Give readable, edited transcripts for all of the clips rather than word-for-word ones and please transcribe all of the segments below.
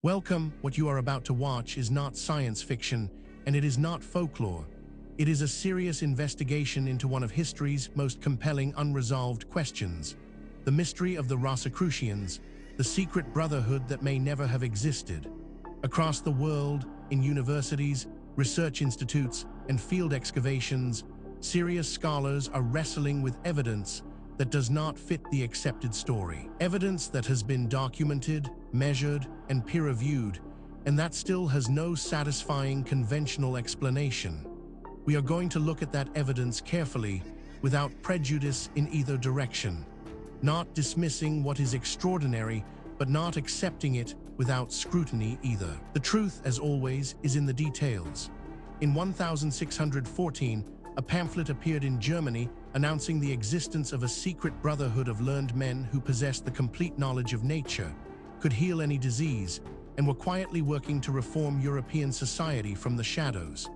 Welcome. What you are about to watch is not science fiction, and it is not folklore. It is a serious investigation into one of history's most compelling unresolved questions: the mystery of the Rosicrucians, the secret brotherhood that may never have existed. Across the world, in universities, research institutes, and field excavations, serious scholars are wrestling with evidence that does not fit the accepted story. Evidence that has been documented, measured, and peer-reviewed, and that still has no satisfying conventional explanation. We are going to look at that evidence carefully, without prejudice in either direction. Not dismissing what is extraordinary, but not accepting it without scrutiny either. The truth, as always, is in the details. In 1614, a pamphlet appeared in Germany announcing the existence of a secret brotherhood of learned men who possessed the complete knowledge of nature, could heal any disease, and were quietly working to reform European society from the shadows.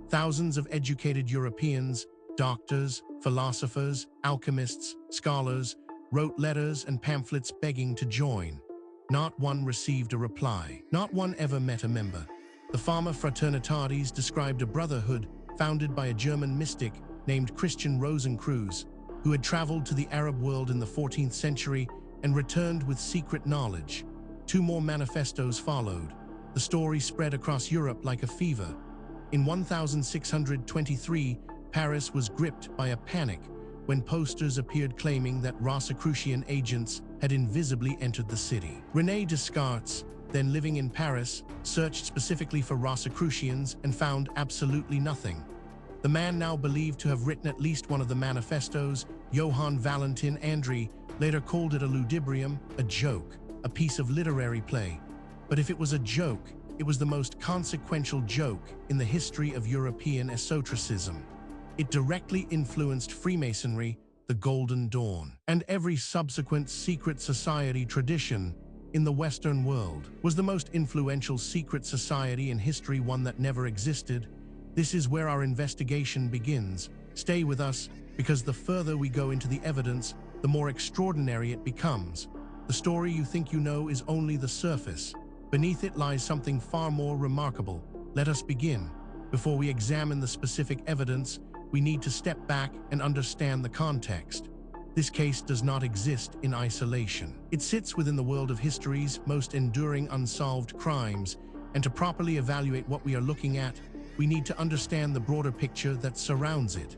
Thousands of educated Europeans, doctors, philosophers, alchemists, scholars, wrote letters and pamphlets begging to join. Not one received a reply. Not one ever met a member. The Fama Fraternitatis described a brotherhood founded by a German mystic named Christian Rosenkreuz, who had traveled to the Arab world in the 14th century and returned with secret knowledge. 2 more manifestos followed. The story spread across Europe like a fever. In 1623, Paris was gripped by a panic when posters appeared claiming that Rosicrucian agents had invisibly entered the city. René Descartes, then living in Paris, searched specifically for Rosicrucians and found absolutely nothing. The man now believed to have written at least one of the manifestos, Johann Valentin Andreae, later called it a ludibrium, a joke, a piece of literary play. But if it was a joke, it was the most consequential joke in the history of European esotericism. It directly influenced Freemasonry, the Golden Dawn, and every subsequent secret society tradition in the Western world. Was the most influential secret society in history one that never existed? This is where our investigation begins. Stay with us, because the further we go into the evidence, the more extraordinary it becomes. The story you think you know is only the surface. Beneath it lies something far more remarkable. Let us begin. Before we examine the specific evidence, we need to step back and understand the context. This case does not exist in isolation. It sits within the world of history's most enduring unsolved crimes, and to properly evaluate what we are looking at, we need to understand the broader picture that surrounds it.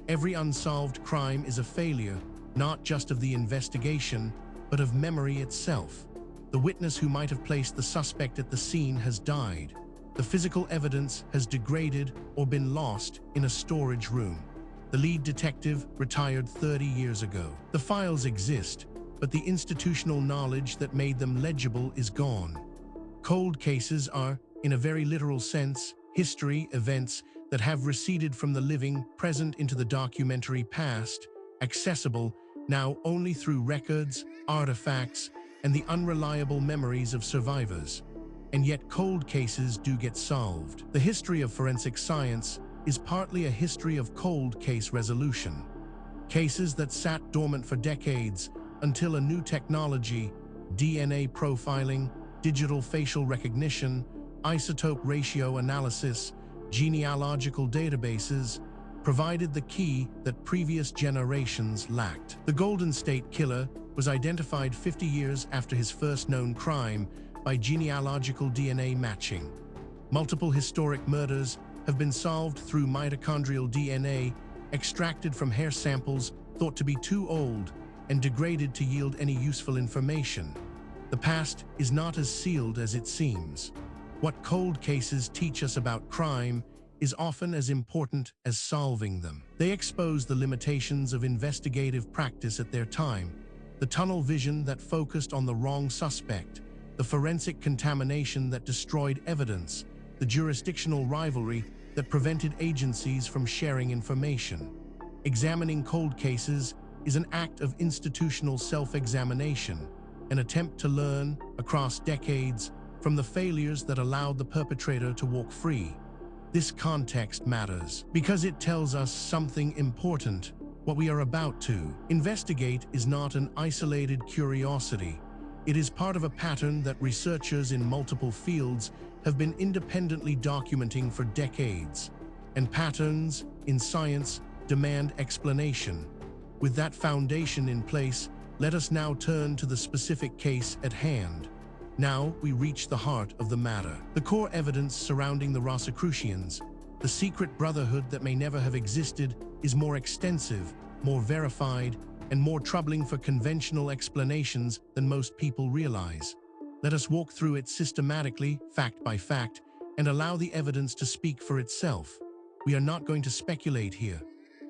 Every unsolved crime is a failure, not just of the investigation, but of memory itself. The witness who might have placed the suspect at the scene has died. The physical evidence has degraded or been lost in a storage room. The lead detective retired 30 years ago. The files exist, but the institutional knowledge that made them legible is gone. Cold cases are, in a very literal sense, history events that have receded from the living present into the documentary past, accessible now only through records, artifacts, and the unreliable memories of survivors. And yet cold cases do get solved. The history of forensic science is partly a history of cold case resolution. Cases that sat dormant for decades until a new technology, DNA profiling, digital facial recognition, isotope ratio analysis, genealogical databases, provided the key that previous generations lacked. The Golden State Killer was identified 50 years after his first known crime by genealogical DNA matching. Multiple historic murders have been solved through mitochondrial DNA extracted from hair samples thought to be too old and degraded to yield any useful information. The past is not as sealed as it seems. What cold cases teach us about crime is often as important as solving them. They expose the limitations of investigative practice at their time, the tunnel vision that focused on the wrong suspect, the forensic contamination that destroyed evidence, the jurisdictional rivalry that prevented agencies from sharing information. Examining cold cases is an act of institutional self-examination, an attempt to learn, across decades, from the failures that allowed the perpetrator to walk free. This context matters because it tells us something important. What we are about to investigate is not an isolated curiosity. It is part of a pattern that researchers in multiple fields have been independently documenting for decades, and patterns in science demand explanation. With that foundation in place, let us now turn to the specific case at hand. Now we reach the heart of the matter. The core evidence surrounding the Rosicrucians, the secret brotherhood that may never have existed, is more extensive, more verified, and more troubling for conventional explanations than most people realize. Let us walk through it systematically, fact by fact, and allow the evidence to speak for itself. We are not going to speculate here.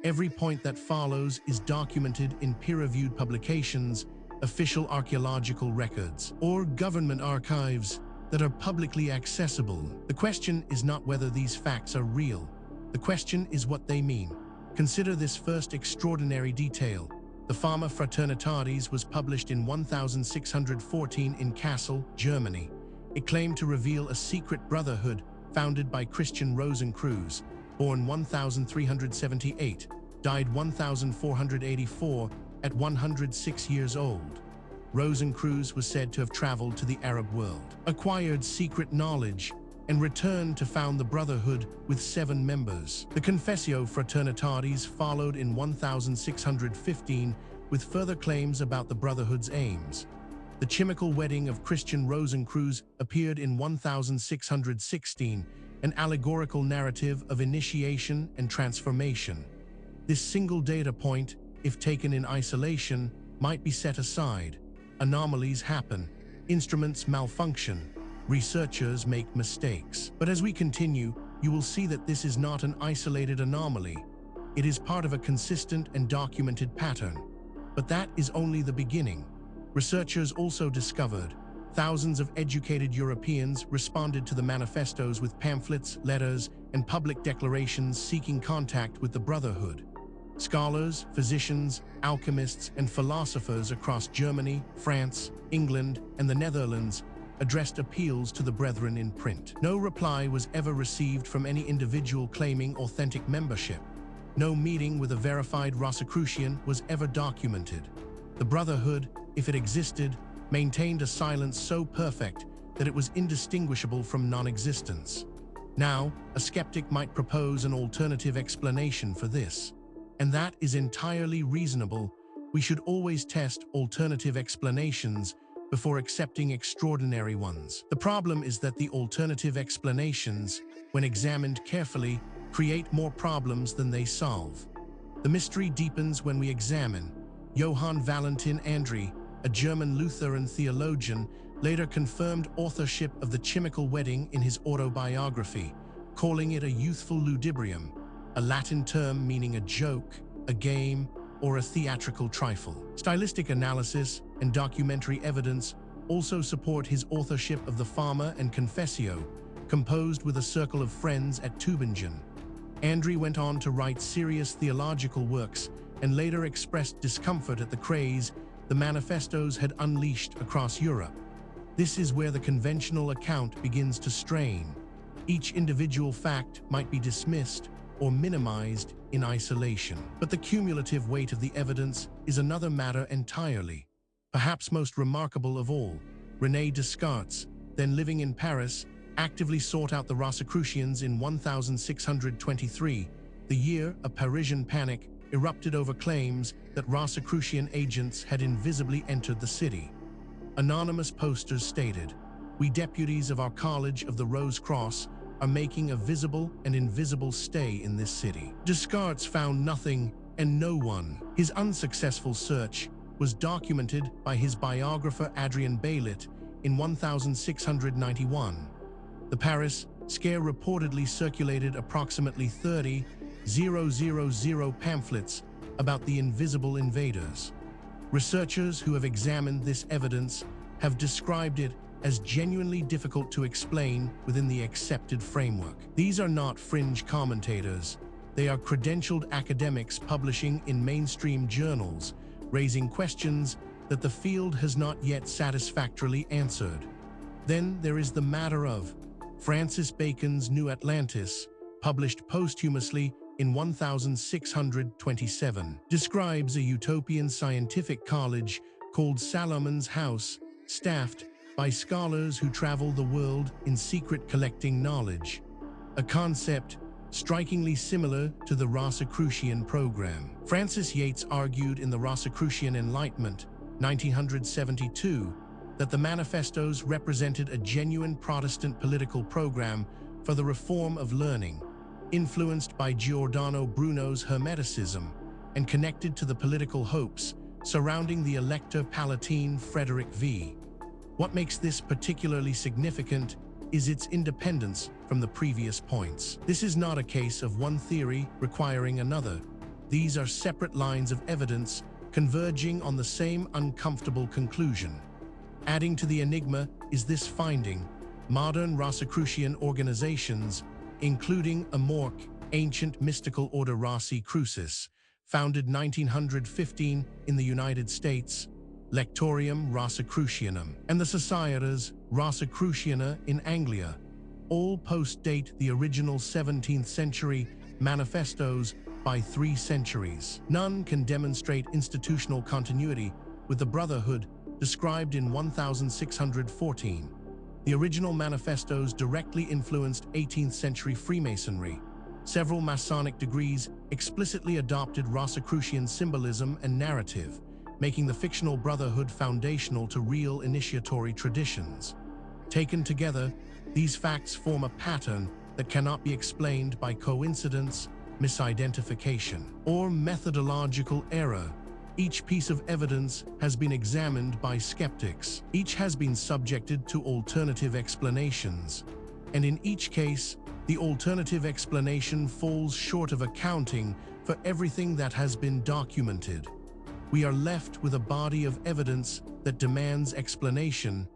Every point that follows is documented in peer-reviewed publications, official archaeological records, or government archives that are publicly accessible. The question is not whether these facts are real. The question is what they mean. Consider this first extraordinary detail. The Fama Fraternitatis was published in 1614 in Kassel, Germany. It claimed to reveal a secret brotherhood founded by Christian Rosenkreuz, born 1378, died 1484 at 106 years old. Rosenkreuz was said to have traveled to the Arab world, acquired secret knowledge, and returned to found the Brotherhood with 7 members. The Confessio Fraternitatis followed in 1615 with further claims about the Brotherhood's aims. The chimical wedding of Christian Rosenkreuz appeared in 1616, an allegorical narrative of initiation and transformation. This single data point, if taken in isolation, might be set aside. Anomalies happen, instruments malfunction, researchers make mistakes. But as we continue, you will see that this is not an isolated anomaly. It is part of a consistent and documented pattern. But that is only the beginning. Researchers also discovered thousands of educated Europeans responded to the manifestos with pamphlets, letters, and public declarations seeking contact with the Brotherhood. Scholars, physicians, alchemists, and philosophers across Germany, France, England, and the Netherlands addressed appeals to the Brethren in print. No reply was ever received from any individual claiming authentic membership. No meeting with a verified Rosicrucian was ever documented. The Brotherhood, if it existed, maintained a silence so perfect that it was indistinguishable from non-existence. Now, a skeptic might propose an alternative explanation for this. And that is entirely reasonable. We should always test alternative explanations before accepting extraordinary ones. The problem is that the alternative explanations, when examined carefully, create more problems than they solve. The mystery deepens when we examine. Johann Valentin Andreae, a German Lutheran theologian, later confirmed authorship of the chimical wedding in his autobiography, calling it a youthful ludibrium, a Latin term meaning a joke, a game, or a theatrical trifle. Stylistic analysis and documentary evidence also support his authorship of the Fama and Confessio, composed with a circle of friends at Tübingen. Andreae went on to write serious theological works and later expressed discomfort at the craze the manifestos had unleashed across Europe. This is where the conventional account begins to strain. Each individual fact might be dismissed or minimized in isolation. But the cumulative weight of the evidence is another matter entirely. Perhaps most remarkable of all, René Descartes, then living in Paris, actively sought out the Rosicrucians in 1623, the year a Parisian panic erupted over claims that Rosicrucian agents had invisibly entered the city. Anonymous posters stated, "We deputies of our College of the Rose Cross are making a visible and invisible stay in this city." Descartes found nothing and no one. His unsuccessful search was documented by his biographer Adrien Baylet in 1691. The Paris scare reportedly circulated approximately 30,000 pamphlets about the invisible invaders. Researchers who have examined this evidence have described it as genuinely difficult to explain within the accepted framework. These are not fringe commentators. They are credentialed academics publishing in mainstream journals, raising questions that the field has not yet satisfactorily answered. Then there is the matter of Francis Bacon's New Atlantis, published posthumously in 1627, describes a utopian scientific college called Salomon's House staffed by scholars who travel the world in secret collecting knowledge, a concept strikingly similar to the Rosicrucian program. Francis Yates argued in the Rosicrucian Enlightenment, 1972, that the manifestos represented a genuine Protestant political program for the reform of learning, influenced by Giordano Bruno's Hermeticism and connected to the political hopes surrounding the Elector Palatine Frederick V. What makes this particularly significant is its independence from the previous points. This is not a case of one theory requiring another. These are separate lines of evidence converging on the same uncomfortable conclusion. Adding to the enigma is this finding: modern Rosicrucian organizations, including a more ancient mystical order Rosicrucis, founded 1915 in the United States, Lectorium Rosicrucianum, and the Societas Rosicruciana in Anglia, all post-date the original 17th century manifestos by 3 centuries. None can demonstrate institutional continuity with the Brotherhood described in 1614. The original manifestos directly influenced 18th century Freemasonry. Several Masonic degrees explicitly adopted Rosicrucian symbolism and narrative, making the fictional Brotherhood foundational to real initiatory traditions. Taken together, these facts form a pattern that cannot be explained by coincidence, misidentification, or methodological error. Each piece of evidence has been examined by skeptics. Each has been subjected to alternative explanations, and in each case, the alternative explanation falls short of accounting for everything that has been documented. We are left with a body of evidence that demands explanation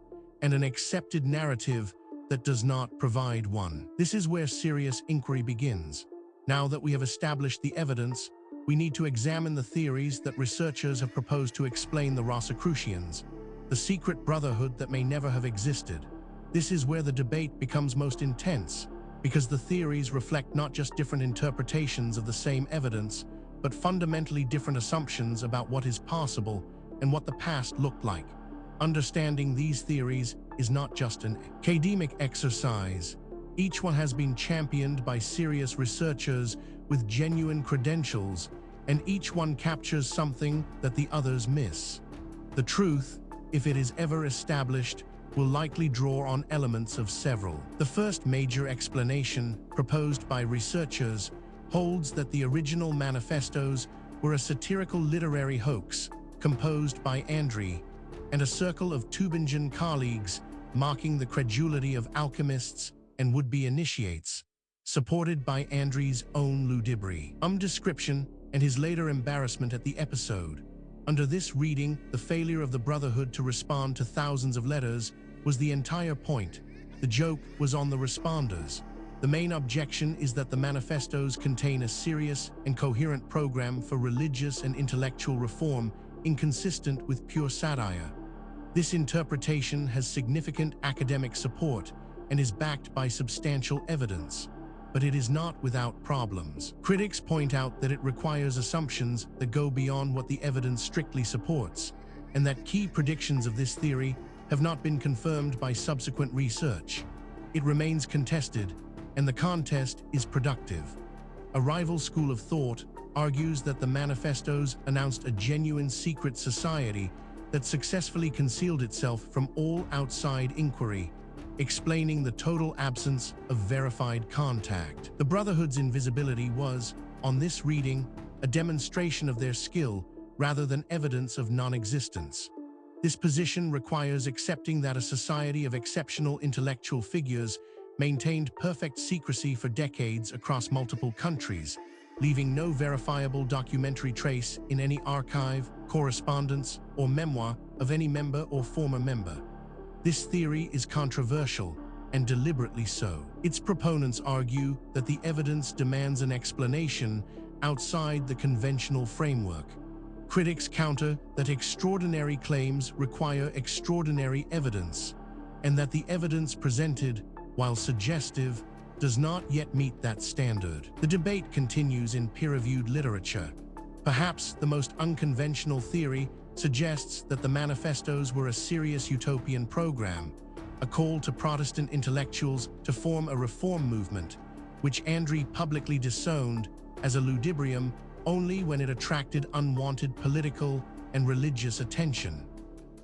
and an accepted narrative that does not provide one. This is where serious inquiry begins. Now that we have established the evidence, we need to examine the theories that researchers have proposed to explain the Rosicrucians, the secret brotherhood that may never have existed. This is where the debate becomes most intense, because the theories reflect not just different interpretations of the same evidence, but fundamentally different assumptions about what is possible and what the past looked like. Understanding these theories is not just an academic exercise. Each one has been championed by serious researchers with genuine credentials, and each one captures something that the others miss. The truth, if it is ever established, will likely draw on elements of several. The first major explanation, proposed by researchers, holds that the original manifestos were a satirical literary hoax composed by Andreae and a circle of Tübingen colleagues mocking the credulity of alchemists and would-be initiates, supported by Andreae's own ludibrium description and his later embarrassment at the episode. Under this reading, the failure of the Brotherhood to respond to thousands of letters was the entire point. The joke was on the responders. The main objection is that the manifestos contain a serious and coherent program for religious and intellectual reform inconsistent with pure satire. This interpretation has significant academic support and is backed by substantial evidence, but it is not without problems. Critics point out that it requires assumptions that go beyond what the evidence strictly supports, and that key predictions of this theory have not been confirmed by subsequent research. It remains contested, and the contest is productive. A rival school of thought argues that the manifestos announced a genuine secret society that successfully concealed itself from all outside inquiry, explaining the total absence of verified contact. The Brotherhood's invisibility was, on this reading, a demonstration of their skill rather than evidence of non-existence. This position requires accepting that a society of exceptional intellectual figures maintained perfect secrecy for decades across multiple countries, leaving no verifiable documentary trace in any archive, correspondence, or memoir of any member or former member. This theory is controversial, and deliberately so. Its proponents argue that the evidence demands an explanation outside the conventional framework. Critics counter that extraordinary claims require extraordinary evidence, and that the evidence presented, while suggestive, does not yet meet that standard. The debate continues in peer-reviewed literature. Perhaps the most unconventional theory suggests that the manifestos were a serious utopian program, a call to Protestant intellectuals to form a reform movement, which Andreae publicly disowned as a ludibrium only when it attracted unwanted political and religious attention.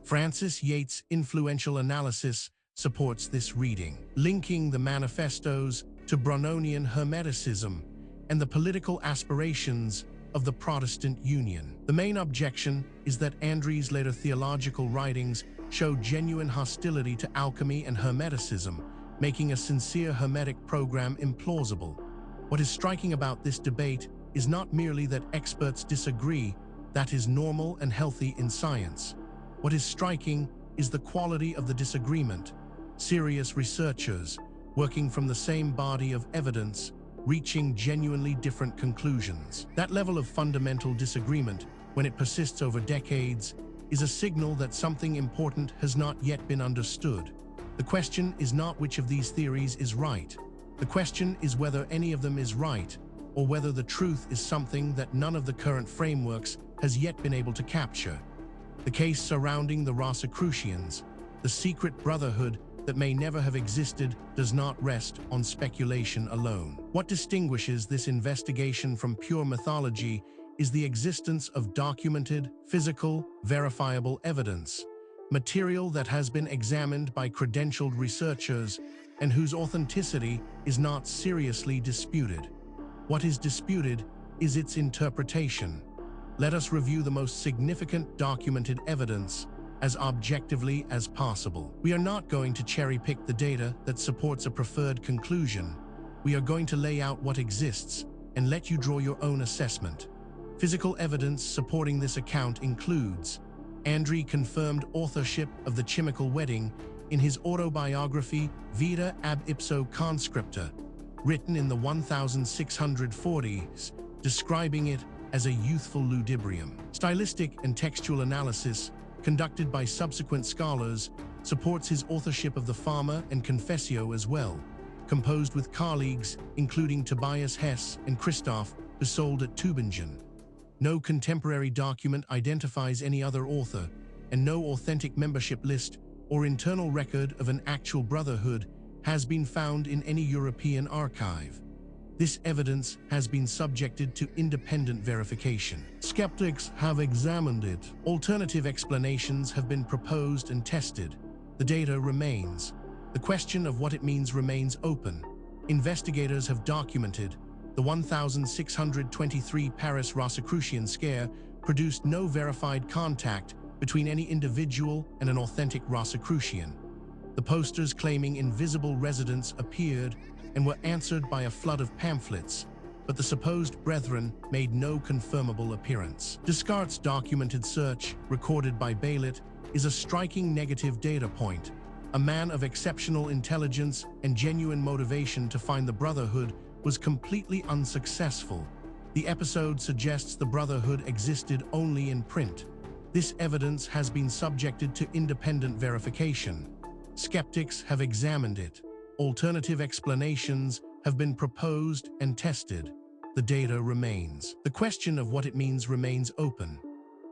Francis Yates' influential analysis supports this reading, linking the manifestos to Brunonian Hermeticism and the political aspirations of the Protestant Union. The main objection is that Andreae's later theological writings show genuine hostility to alchemy and Hermeticism, making a sincere Hermetic program implausible. What is striking about this debate is not merely that experts disagree, that is normal and healthy in science. What is striking is the quality of the disagreement. Serious researchers, working from the same body of evidence, reaching genuinely different conclusions. That level of fundamental disagreement, when it persists over decades, is a signal that something important has not yet been understood. The question is not which of these theories is right. The question is whether any of them is right, or whether the truth is something that none of the current frameworks has yet been able to capture. The case surrounding the Rosicrucians, the secret brotherhood that may never have existed, does not rest on speculation alone. What distinguishes this investigation from pure mythology is the existence of documented, physical, verifiable evidence, material that has been examined by credentialed researchers and whose authenticity is not seriously disputed. What is disputed is its interpretation. Let us review the most significant documented evidence as objectively as possible. We are not going to cherry-pick the data that supports a preferred conclusion. We are going to lay out what exists and let you draw your own assessment. Physical evidence supporting this account includes Andreae confirmed authorship of the Chimical Wedding in his autobiography Vita ab ipso conscripta, written in the 1640s, describing it as a youthful ludibrium. Stylistic and textual analysis conducted by subsequent scholars supports his authorship of the Fama and Confessio as well, composed with colleagues including Tobias Hess and Christoph, who sold at Tübingen. No contemporary document identifies any other author, and no authentic membership list or internal record of an actual brotherhood has been found in any European archive. This evidence has been subjected to independent verification. Skeptics have examined it. Alternative explanations have been proposed and tested. The data remains. The question of what it means remains open. Investigators have documented the 1623 Paris Rosicrucian scare produced no verified contact between any individual and an authentic Rosicrucian. The posters claiming invisible residents appeared and were answered by a flood of pamphlets, but the supposed brethren made no confirmable appearance. Descartes' documented search, recorded by Baylet, is a striking negative data point. A man of exceptional intelligence and genuine motivation to find the Brotherhood was completely unsuccessful. The episode suggests the Brotherhood existed only in print. This evidence has been subjected to independent verification. Skeptics have examined it. Alternative explanations have been proposed and tested. The data remains. The question of what it means remains open.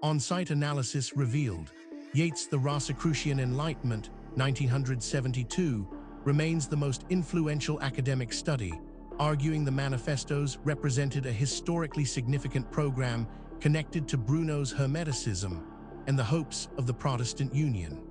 On-site analysis revealed Yates' The Rosicrucian Enlightenment, 1972, remains the most influential academic study, arguing the manifestos represented a historically significant program connected to Bruno's Hermeticism and the hopes of the Protestant Union.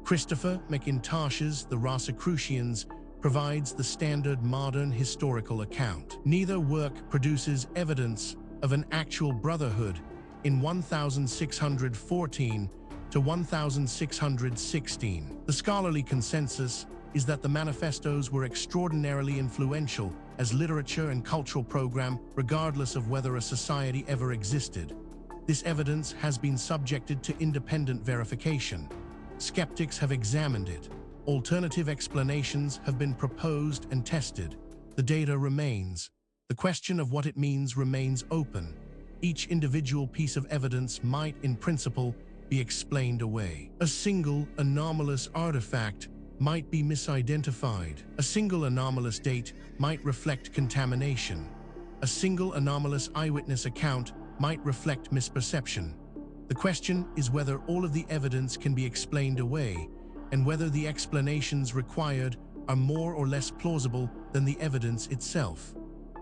Christopher McIntosh's The Rosicrucians provides the standard modern historical account. Neither work produces evidence of an actual brotherhood in 1614 to 1616. The scholarly consensus is that the manifestos were extraordinarily influential as literature and cultural program, regardless of whether a society ever existed. This evidence has been subjected to independent verification. Skeptics have examined it. Alternative explanations have been proposed and tested. The data remains. The question of what it means remains open. Each individual piece of evidence might, in principle, be explained away. A single anomalous artifact might be misidentified. A single anomalous date might reflect contamination. A single anomalous eyewitness account might reflect misperception. The question is whether all of the evidence can be explained away, and whether the explanations required are more or less plausible than the evidence itself.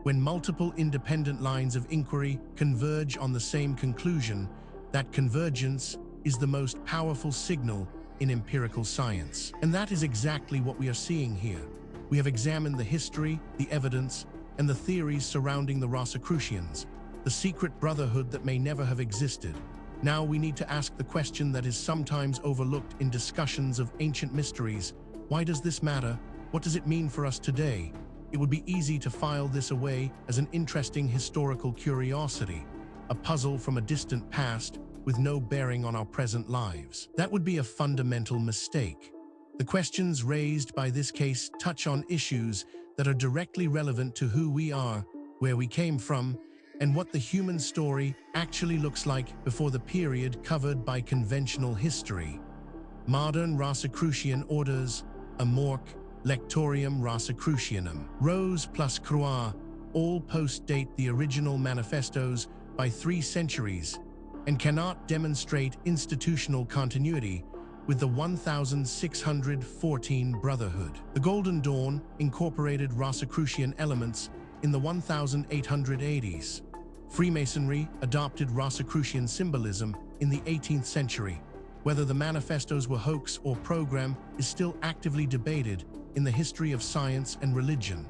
When multiple independent lines of inquiry converge on the same conclusion, that convergence is the most powerful signal in empirical science. And that is exactly what we are seeing here. We have examined the history, the evidence, and the theories surrounding the Rosicrucians, the secret brotherhood that may never have existed. Now we need to ask the question that is sometimes overlooked in discussions of ancient mysteries. Why does this matter? What does it mean for us today? It would be easy to file this away as an interesting historical curiosity, a puzzle from a distant past with no bearing on our present lives. That would be a fundamental mistake. The questions raised by this case touch on issues that are directly relevant to who we are, where we came from, and what the human story actually looks like before the period covered by conventional history. Modern Rosicrucian orders, Amorc, Lectorium Rosicrucianum, Rose plus Croix, all post-date the original manifestos by 3 centuries and cannot demonstrate institutional continuity with the 1614 Brotherhood. The Golden Dawn incorporated Rosicrucian elements in the 1880s. Freemasonry adopted Rosicrucian symbolism in the 18th century. Whether the manifestos were hoax or program is still actively debated in the history of science and religion.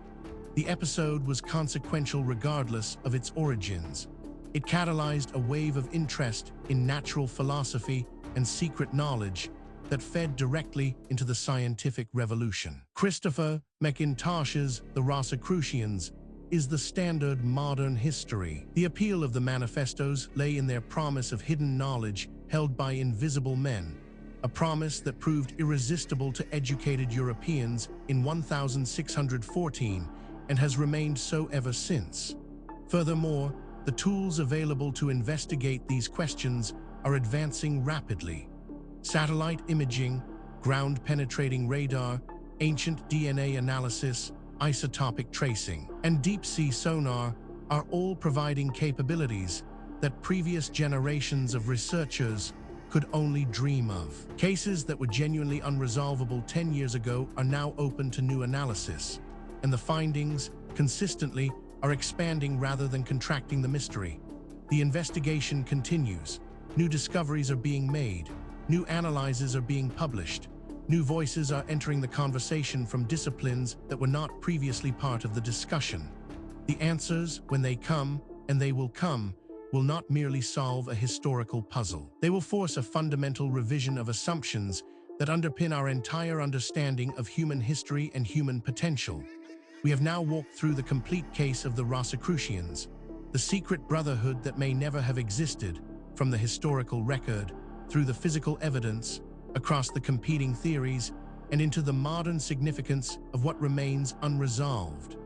The episode was consequential regardless of its origins. It catalyzed a wave of interest in natural philosophy and secret knowledge that fed directly into the scientific revolution. Christopher McIntosh's The Rosicrucians is the standard modern history. The appeal of the manifestos lay in their promise of hidden knowledge held by invisible men, a promise that proved irresistible to educated Europeans in 1614 and has remained so ever since. Furthermore, the tools available to investigate these questions are advancing rapidly. Satellite imaging, ground-penetrating radar, ancient DNA analysis, isotopic tracing, and deep-sea sonar are all providing capabilities that previous generations of researchers could only dream of. Cases that were genuinely unresolvable 10 years ago are now open to new analysis, and the findings, consistently, are expanding rather than contracting the mystery. The investigation continues. New discoveries are being made. New analyses are being published. New voices are entering the conversation from disciplines that were not previously part of the discussion. The answers, when they come, and they will come, will not merely solve a historical puzzle. They will force a fundamental revision of assumptions that underpin our entire understanding of human history and human potential. We have now walked through the complete case of the Rosicrucians, the secret brotherhood that may never have existed, from the historical record, through the physical evidence, across the competing theories, and into the modern significance of what remains unresolved.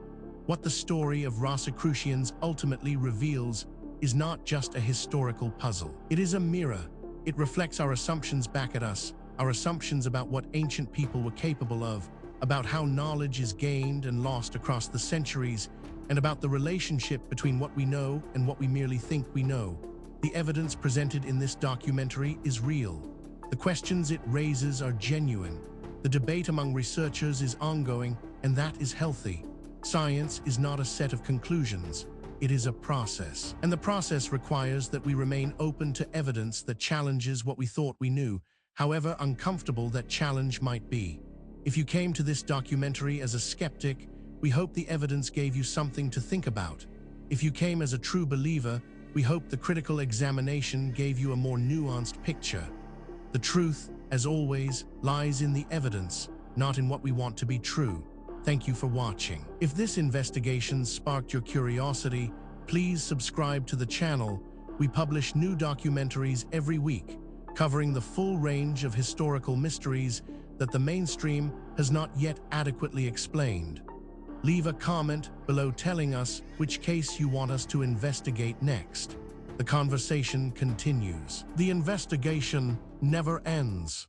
What the story of Rosicrucians ultimately reveals is not just a historical puzzle. It is a mirror. It reflects our assumptions back at us, our assumptions about what ancient people were capable of, about how knowledge is gained and lost across the centuries, and about the relationship between what we know and what we merely think we know. The evidence presented in this documentary is real. The questions it raises are genuine. The debate among researchers is ongoing, and that is healthy. Science is not a set of conclusions. It is a process. And the process requires that we remain open to evidence that challenges what we thought we knew, however uncomfortable that challenge might be. If you came to this documentary as a skeptic, we hope the evidence gave you something to think about. If you came as a true believer, we hope the critical examination gave you a more nuanced picture. The truth, as always, lies in the evidence, not in what we want to be true. Thank you for watching. If this investigation sparked your curiosity, please subscribe to the channel. We publish new documentaries every week, covering the full range of historical mysteries that the mainstream has not yet adequately explained. Leave a comment below telling us which case you want us to investigate next. The conversation continues. The investigation never ends.